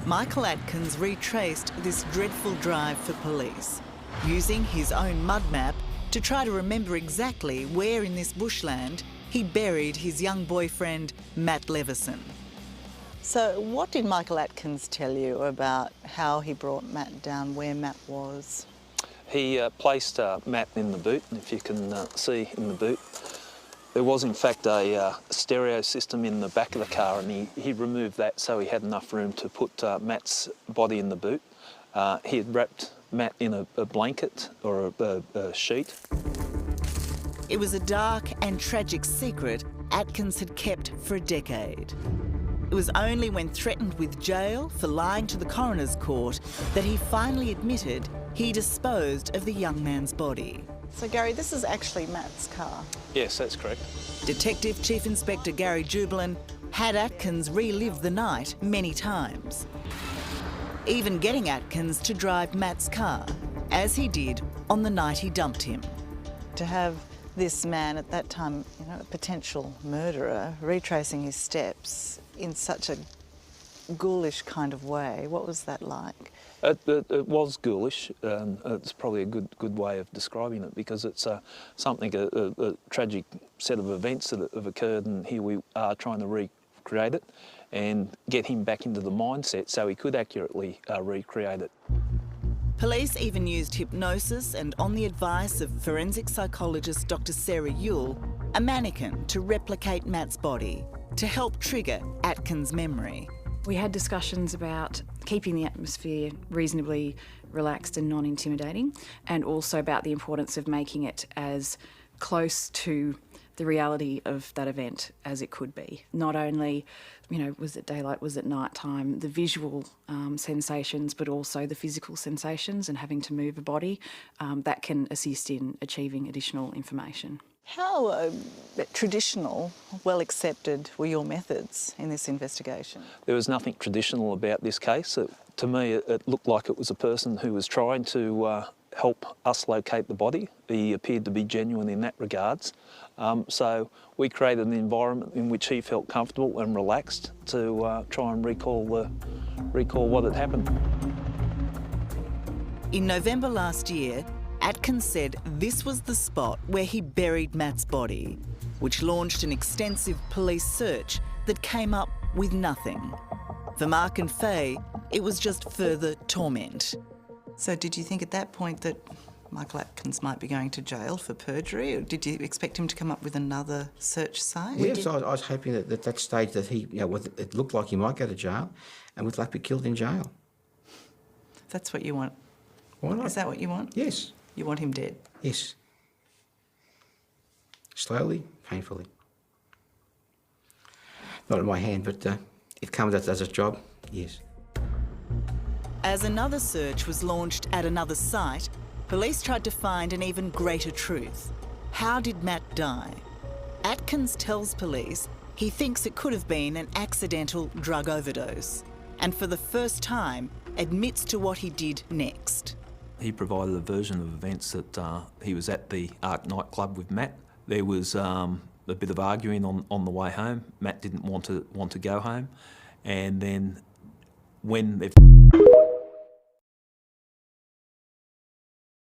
Michael Atkins retraced this dreadful drive for police, using his own mud map to try to remember exactly where in this bushland he buried his young boyfriend, Matt Levison. So what did Michael Atkins tell you about how he brought Matt down, where Matt was? He placed Matt in the boot, and if you can see in the boot, there was in fact a stereo system in the back of the car, and he removed that so he had enough room to put Matt's body in the boot. He had wrapped Matt in a blanket or a sheet. It was a dark and tragic secret Atkins had kept for a decade. It was only when threatened with jail for lying to the coroner's court that he finally admitted he disposed of the young man's body. So, Gary, this is actually Matt's car? Yes, that's correct. Detective Chief Inspector Gary Jubilan had Atkins relive the night many times, even getting Atkins to drive Matt's car, as he did on the night he dumped him. To have this man at that time, you know, a potential murderer, retracing his steps in such a ghoulish kind of way, what was that like? It was ghoulish. It's probably a good way of describing it, because it's something, a tragic set of events that have occurred, and here we are trying to recreate it and get him back into the mindset so he could accurately recreate it. Police even used hypnosis and, on the advice of forensic psychologist Dr. Sarah Yule, a mannequin to replicate Matt's body to help trigger Atkins' memory. We had discussions about keeping the atmosphere reasonably relaxed and non-intimidating, and also about the importance of making it as close to the reality of that event as it could be. Not only, you know, was it daylight, was it night time, the visual sensations, but also the physical sensations and having to move a body, that can assist in achieving additional information. How traditional, well accepted were your methods in this investigation? There was nothing traditional about this case. To me, it looked like it was a person who was trying to help us locate the body. He appeared to be genuine in that regards. So we created an environment in which he felt comfortable and relaxed to try and recall what had happened. In November last year, Atkins said this was the spot where he buried Matt's body, which launched an extensive police search that came up with nothing. For Mark and Faye, it was just further torment. So did you think at that point that Michael Atkins might be going to jail for perjury, or did you expect him to come up with another search site? Yes, I was hoping that at that stage that he, you know, it looked like he might go to jail and would like be killed in jail. That's what you want? Why not? Is that what you want? Yes. You want him dead? Yes. Slowly, painfully. Not in my hand, but if Commandant does his job, yes. As another search was launched at another site, police tried to find an even greater truth. How did Matt die? Atkins tells police he thinks it could have been an accidental drug overdose, and for the first time admits to what he did next. He provided a version of events that he was at the Arc nightclub with Matt. There was a bit of arguing on the way home. Matt didn't want to go home, and then when they